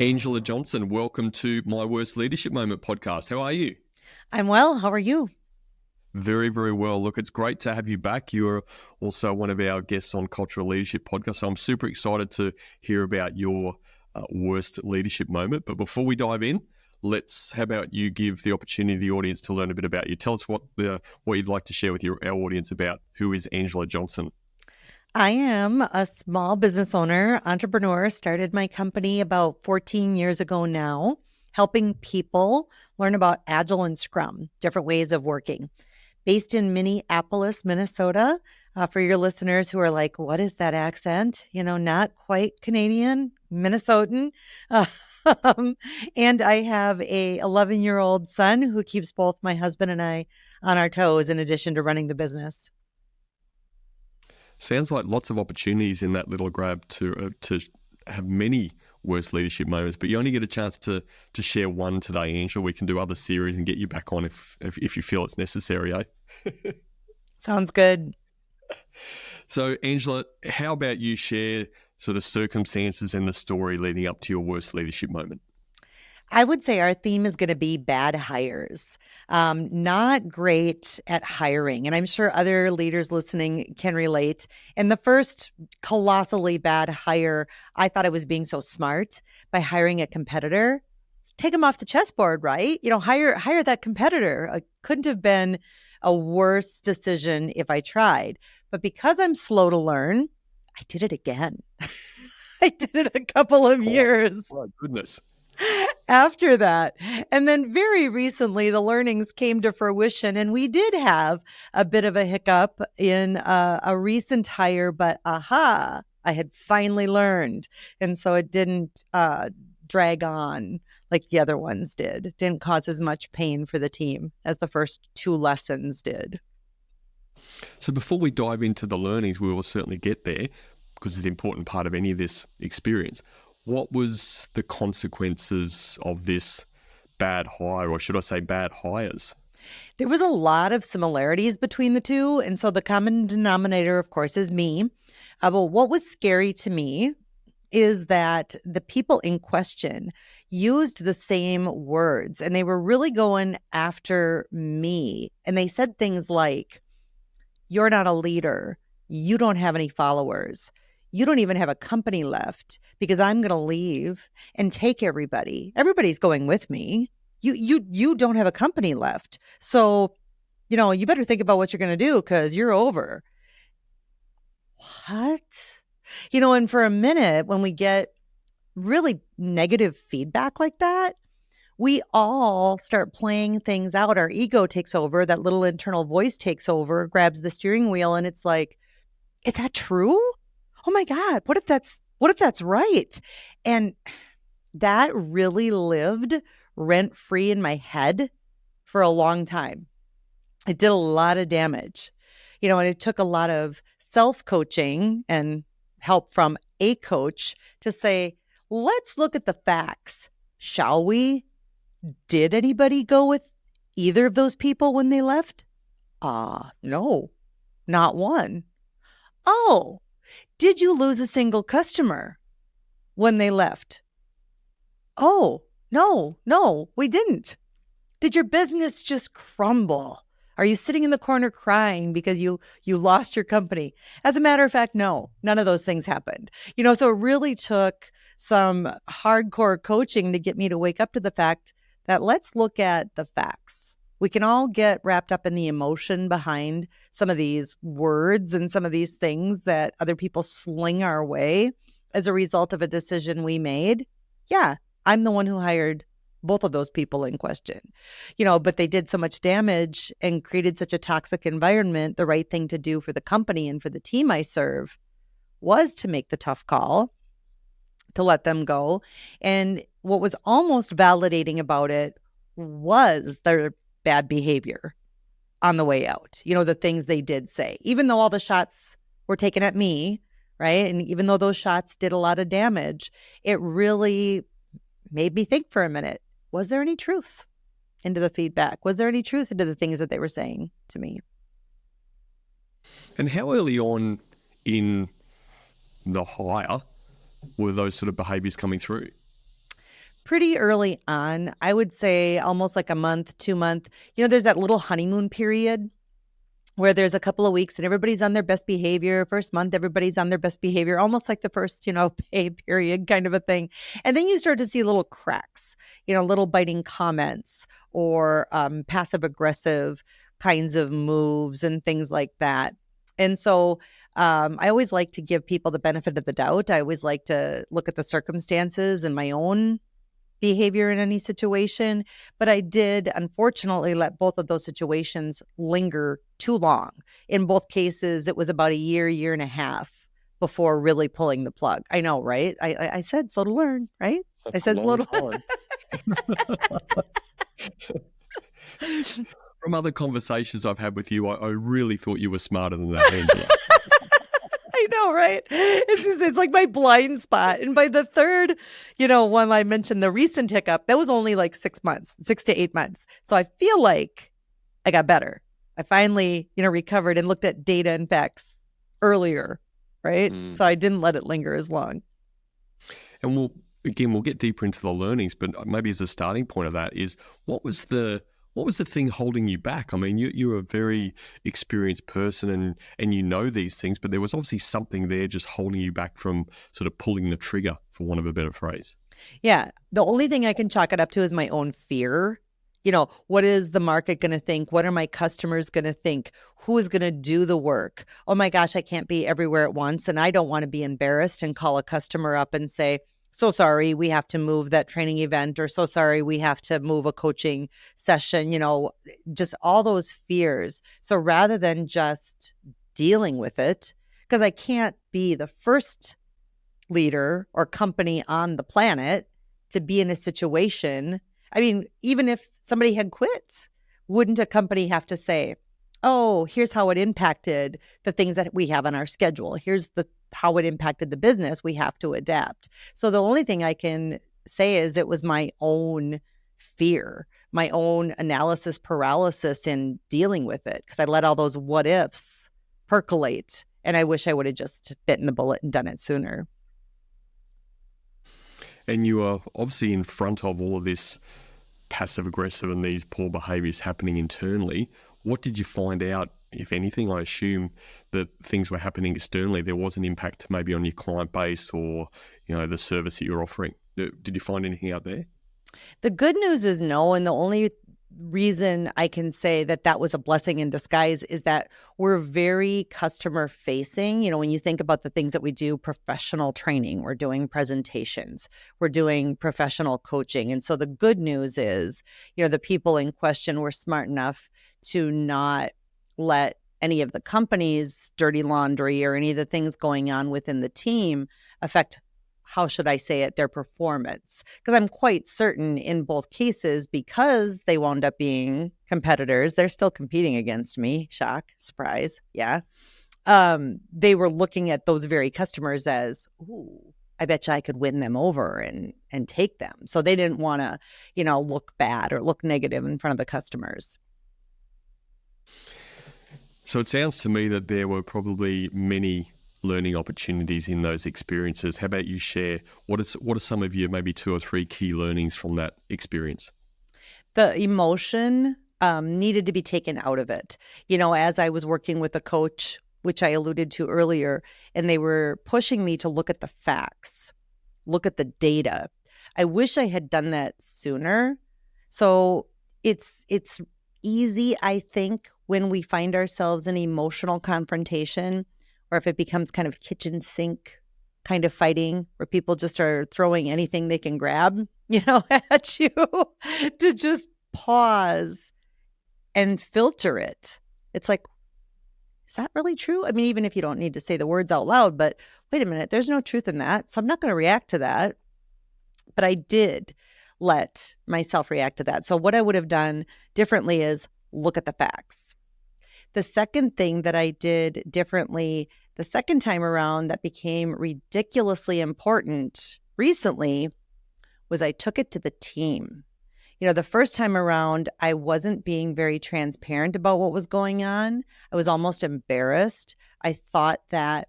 Angela Johnson, welcome to my Worst Leadership Moment podcast. How are you? I'm well. How are you? Very, very well. Look, it's great to have you back. You're also one of our guests on Cultural Leadership Podcast, so I'm super excited to hear about your worst leadership moment. But before we dive in, how about you give the opportunity to the audience to learn a bit about you. Tell us what you'd like to share with our audience about who is Angela Johnson. I am a small business owner, entrepreneur, started my company about 14 years ago now, helping people learn about Agile and Scrum, different ways of working. Based in Minneapolis, Minnesota. For your listeners who are like, what is that accent? Not quite Canadian, Minnesotan. And I have a 11-year-old son who keeps both my husband and I on our toes in addition to running the business. Sounds like lots of opportunities in that little grab to have many worst leadership moments, but you only get a chance to share one today, Angela. We can do other series and get you back on if you feel it's necessary, eh? Sounds good. So, Angela, how about you share sort of circumstances and the story leading up to your worst leadership moment? I would say our theme is going to be bad hires. Not great at hiring. And I'm sure other leaders listening can relate. And the first colossally bad hire, I thought I was being so smart by hiring a competitor. Take them off the chessboard, right? Hire that competitor. It couldn't have been a worse decision if I tried. But because I'm slow to learn, I did it again. I did it a couple of years. Oh, goodness. After that. And then very recently, the learnings came to fruition, and we did have a bit of a hiccup in a recent hire, but I had finally learned. And so it didn't drag on like the other ones did. It didn't cause as much pain for the team as the first two lessons did. So before we dive into the learnings, we will certainly get there because it's an important part of any of this experience. What was the consequences of this bad hire, or should I say bad hires? There was a lot of similarities between the two. And so the common denominator, of course, is me. But what was scary to me is that the people in question used the same words, and they were really going after me. And they said things like, "You're not a leader. You don't have any followers. You don't even have a company left because I'm going to leave and take everybody. Everybody's going with me. You don't have a company left. So, you better think about what you're going to do because you're over." What? And for a minute, when we get really negative feedback like that, we all start playing things out. Our ego takes over. That little internal voice takes over, grabs the steering wheel, and it's like, is that true? Oh my God, what if that's right? And that really lived rent-free in my head for a long time. It did a lot of damage, and it took a lot of self-coaching and help from a coach to say, let's look at the facts, shall we? Did anybody go with either of those people when they left? No, not one. Oh, did you lose a single customer when they left? Oh, no, we didn't. Did your business just crumble? Are you sitting in the corner crying because you lost your company? As a matter of fact, no, none of those things happened. So it really took some hardcore coaching to get me to wake up to the fact that let's look at the facts. We can all get wrapped up in the emotion behind some of these words and some of these things that other people sling our way as a result of a decision we made. Yeah, I'm the one who hired both of those people in question, but they did so much damage and created such a toxic environment. The right thing to do for the company and for the team I serve was to make the tough call to let them go. And what was almost validating about it was their bad behavior on the way out. The things they did say, even though all the shots were taken at me, right? And even though those shots did a lot of damage, it really made me think for a minute, was there any truth into the feedback? Was there any truth into the things that they were saying to me? And how early on in the hire were those sort of behaviors coming through? pretty early on. I would say almost like a month, 2 month. There's that little honeymoon period where there's a couple of weeks and everybody's on their best behavior. First month, everybody's on their best behavior, almost like the first, pay period kind of a thing. And then you start to see little cracks, little biting comments or passive aggressive kinds of moves and things like that. And so I always like to give people the benefit of the doubt. I always like to look at the circumstances and my own behavior in any situation. But I did, unfortunately, let both of those situations linger too long. In both cases, it was about a year and a half before really pulling the plug. I know, right? I said slow to learn, right? That's I said slow to learn. From other conversations I've had with you, I really thought you were smarter than that, Angela. I know, right? It's like my blind spot. And by the third, one I mentioned the recent hiccup, that was only like 6 months, 6 to 8 months. So I feel like I got better. I finally, recovered and looked at data and facts earlier, right? So I didn't let it linger as long. And we'll get deeper into the learnings, but maybe as a starting point of that is what was the thing holding you back? I mean, you're a very experienced person and you know these things, but there was obviously something there just holding you back from sort of pulling the trigger, for want of a better phrase. Yeah. The only thing I can chalk it up to is my own fear. What is the market going to think? What are my customers going to think? Who is going to do the work? Oh my gosh, I can't be everywhere at once. And I don't want to be embarrassed and call a customer up and say, so sorry, we have to move that training event, or so sorry, we have to move a coaching session, just all those fears. So rather than just dealing with it, because I can't be the first leader or company on the planet to be in a situation. I mean, even if somebody had quit, wouldn't a company have to say, oh, here's how it impacted the things that we have on our schedule. Here's how it impacted the business. We have to adapt. So the only thing I can say is it was my own fear, my own analysis paralysis in dealing with it, because I let all those what ifs percolate. And I wish I would have just bitten the bullet and done it sooner. And you are obviously in front of all of this passive aggressive and these poor behaviors happening internally. What did you find out, if anything? I assume that things were happening externally. There was an impact maybe on your client base or, the service that you're offering. Did you find anything out there? The good news is no. And the only reason I can say that was a blessing in disguise is that we're very customer facing. When you think about the things that we do, professional training, we're doing presentations, we're doing professional coaching. And so the good news is, the people in question were smart enough to not let any of the company's dirty laundry or any of the things going on within the team affect, how should I say it, their performance. Because I'm quite certain in both cases, because they wound up being competitors, they're still competing against me. Shock, surprise, yeah. They were looking at those very customers as, ooh, I bet you I could win them over and take them. So they didn't want to, look bad or look negative in front of the customers. So it sounds to me that there were probably many learning opportunities in those experiences. How about you share what are some of your maybe 2 or 3 key learnings from that experience? The emotion needed to be taken out of it. As I was working with a coach, which I alluded to earlier, and they were pushing me to look at the facts, look at the data. I wish I had done that sooner. So it's easy, I think, when we find ourselves in emotional confrontation, or if it becomes kind of kitchen sink kind of fighting where people just are throwing anything they can grab, at you, to just pause and filter it. It's like, is that really true? I mean, even if you don't need to say the words out loud, but wait a minute, there's no truth in that. So I'm not going to react to that. But I did let myself react to that. So what I would have done differently is look at the facts. The second thing that I did differently the second time around that became ridiculously important recently was I took it to the team. The first time around, I wasn't being very transparent about what was going on. I was almost embarrassed. I thought that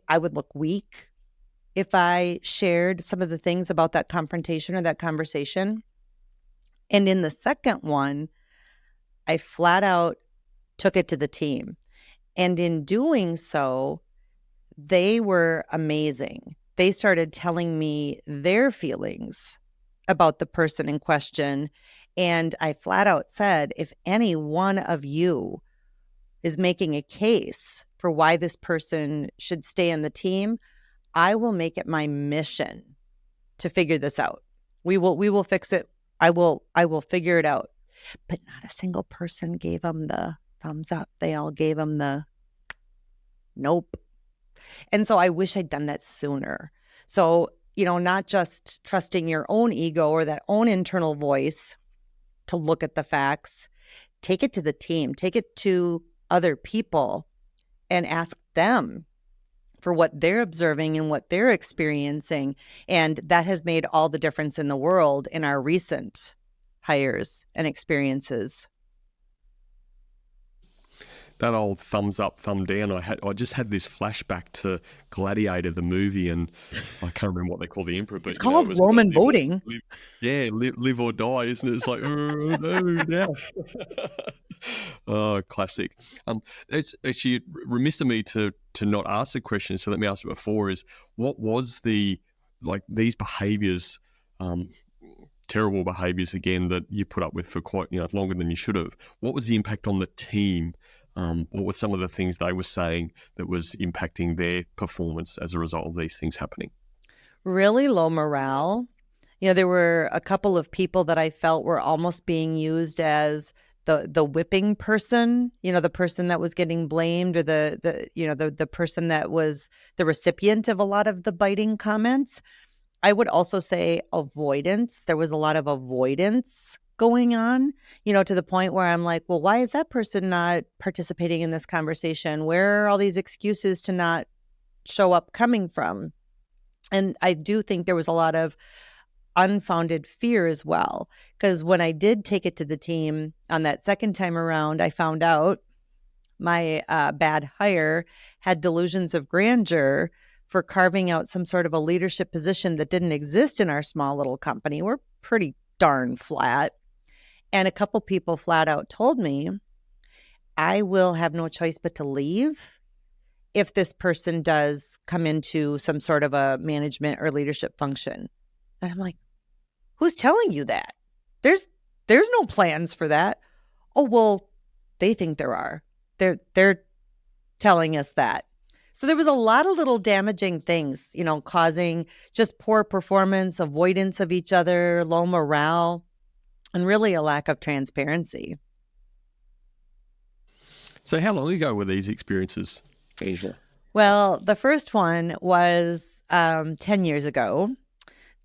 I would look weak if I shared some of the things about that confrontation or that conversation. And in the second one, I flat out took it to the team. And in doing so, they were amazing. They started telling me their feelings about the person in question. And I flat out said, if any one of you is making a case for why this person should stay on the team, I will make it my mission to figure this out. We will fix it. I will figure it out. But not a single person gave them the thumbs up. They all gave them the nope. And so I wish I'd done that sooner. So, not just trusting your own ego or that own internal voice to look at the facts, take it to the team, take it to other people and ask them for what they're observing and what they're experiencing. And that has made all the difference in the world in our recent hires and experiences. That old thumbs up, thumb down. I just had this flashback to Gladiator, the movie, and I can't remember what they call the emperor, but it's called Roman voting. Live or die, isn't it? It's like, oh, no, now. Oh, classic. It's actually remiss of me to not ask the question. So let me ask it before: is what was these behaviours? Terrible behaviours again that you put up with for quite longer than you should have. What was the impact on the team? What were some of the things they were saying that was impacting their performance as a result of these things happening? Really low morale. There were a couple of people that I felt were almost being used as the whipping person, the person that was getting blamed, or the person that was the recipient of a lot of the biting comments. I would also say avoidance. There was a lot of avoidance going on, to the point where I'm like, well, why is that person not participating in this conversation? Where are all these excuses to not show up coming from? And I do think there was a lot of unfounded fear as well, because when I did take it to the team on that second time around, I found out my bad hire had delusions of grandeur for carving out some sort of a leadership position that didn't exist in our small little company. We're pretty darn flat. And a couple people flat out told me, I will have no choice but to leave if this person does come into some sort of a management or leadership function. And I'm like, who's telling you that? There's no plans for that. Oh, well, they think there are. They're telling us that. So there was a lot of little damaging things, causing just poor performance, avoidance of each other, low morale, and really a lack of transparency. So how long ago were these experiences, Angela? Well, the first one was 10 years ago.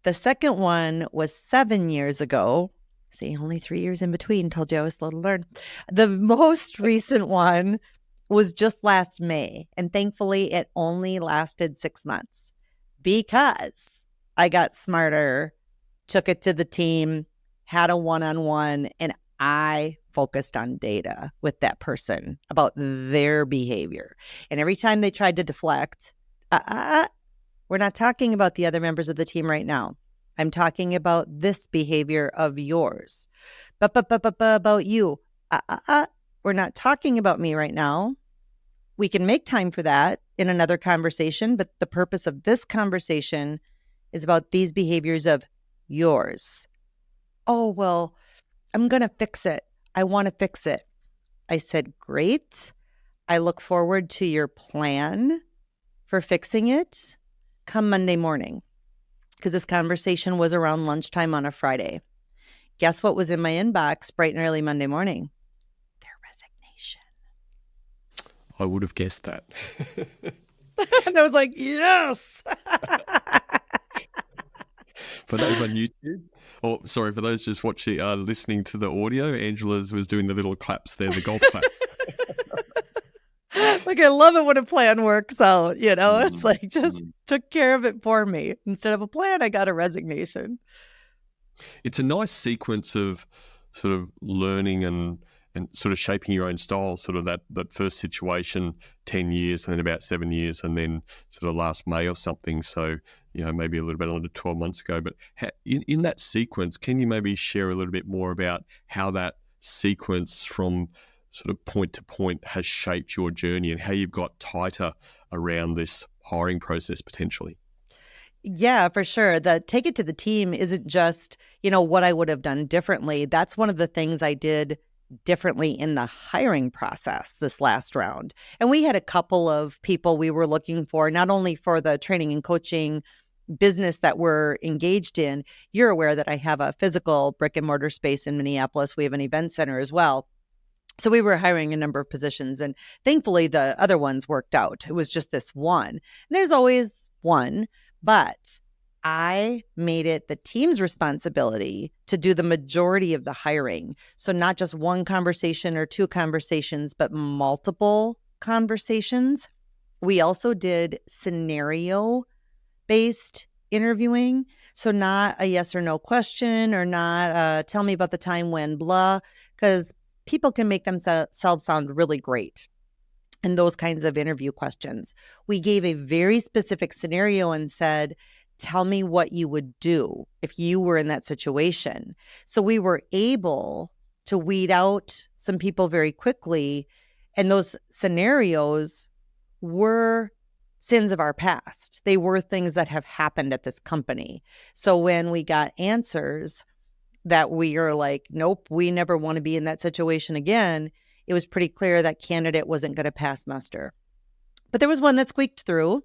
The second one was 7 years ago. See, only 3 years in between. Told you I was slow to learn. The most recent one was just last May. And thankfully, it only lasted 6 months because I got smarter, took it to the team, had a one-on-one, and I focused on data with that person about their behavior. And every time they tried to deflect, we're not talking about the other members of the team right now. I'm talking about this behavior of yours. About you. We're not talking about me right now. We can make time for that in another conversation, but the purpose of this conversation is about these behaviors of yours. Oh, well, I'm going to fix it. I want to fix it. I said, great. I look forward to your plan for fixing it come Monday morning, because this conversation was around lunchtime on a Friday. Guess what was in my inbox bright and early Monday morning? Their resignation. I would have guessed that. And I was like, yes. For those on YouTube, for those just watching, listening to the audio, Angela's was doing the little claps there, the golf clap. Like, I love it when a plan works out, it's like just took care of it for me. Instead of a plan, I got a resignation. It's a nice sequence of sort of learning and and sort of shaping your own style, sort of that first situation, 10 years, and then about 7 years, and then sort of last May or something. So, maybe a little bit under 12 months ago. But in that sequence, can you maybe share a little bit more about how that sequence from sort of point to point has shaped your journey and how you've got tighter around this hiring process potentially? Yeah, for sure. The take it to the team isn't just, what I would have done differently. That's one of the things I did differently in the hiring process this last round. And we had a couple of people we were looking for, not only for the training and coaching business that we're engaged in. You're aware that I have a physical brick and mortar space in Minneapolis. We have an event center as well. So we were hiring a number of positions, and thankfully the other ones worked out. It was just this one. And there's always one, but I made it the team's responsibility to do the majority of the hiring. So not just one conversation or two conversations, but multiple conversations. We also did scenario-based interviewing. So not a yes or no question, or not tell me about the time when blah, because people can make themselves sound really great in those kinds of interview questions. We gave a very specific scenario and said, tell me what you would do if you were in that situation. So we were able to weed out some people very quickly. And those scenarios were sins of our past. They were things that have happened at this company. So when we got answers that we are like, nope, we never want to be in that situation again, it was pretty clear that candidate wasn't going to pass muster. But there was one that squeaked through.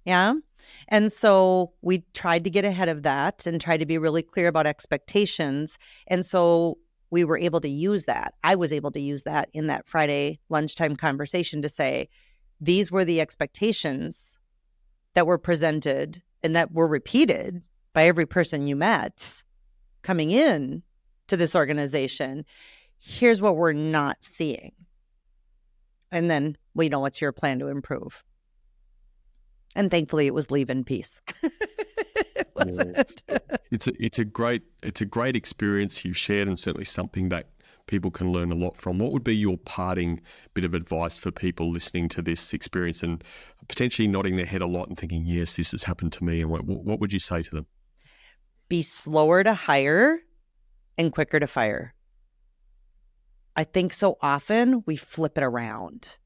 Yeah. And so we tried to get ahead of that and try to be really clear about expectations. And so we were able to use that. I was able to use that in that Friday lunchtime conversation to say, these were the expectations that were presented and that were repeated by every person you met coming in to this organization. Here's what we're not seeing. And then, what's your plan to improve? And thankfully it was leave in peace. It wasn't. It's a great experience you've shared, and certainly something that people can learn a lot from. What would be your parting bit of advice for people listening to this experience and potentially nodding their head a lot and thinking, yes, this has happened to me? And what would you say to them? Be slower to hire and quicker to fire. I think so often we flip it around.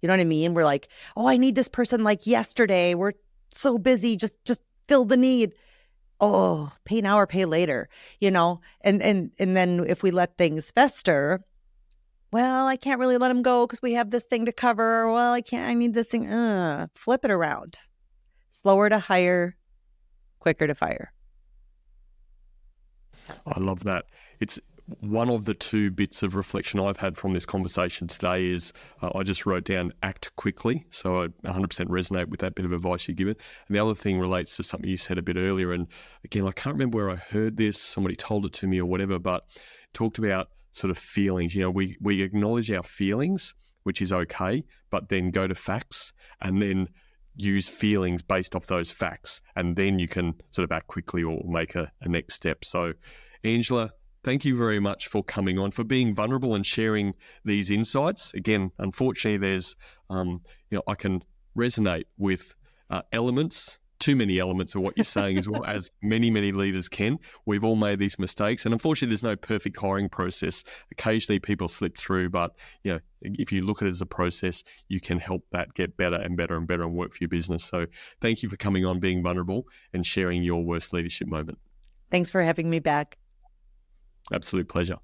You know what I mean? We're like, oh, I need this person like yesterday. We're so busy. Just fill the need. Oh, pay now or pay later, and then if we let things fester, well, I can't really let them go because we have this thing to cover. Well, I need this thing. Flip it around. Slower to hire, quicker to fire. I love that. It's one of the two bits of reflection I've had from this conversation today is I just wrote down act quickly. So I 100% resonate with that bit of advice you give it. And the other thing relates to something you said a bit earlier. And again, I can't remember where I heard this, somebody told it to me or whatever, but talked about sort of feelings. We acknowledge our feelings, which is okay, but then go to facts and then use feelings based off those facts. And then you can sort of act quickly or make a next step. So Angela, thank you very much for coming on, for being vulnerable and sharing these insights. Again, unfortunately, there's, I can resonate with too many elements of what you're saying as well, as many, many leaders can. We've all made these mistakes. And unfortunately, there's no perfect hiring process. Occasionally, people slip through. But, if you look at it as a process, you can help that get better and better and better and work for your business. So thank you for coming on, being vulnerable and sharing your worst leadership moment. Thanks for having me back. Absolute pleasure.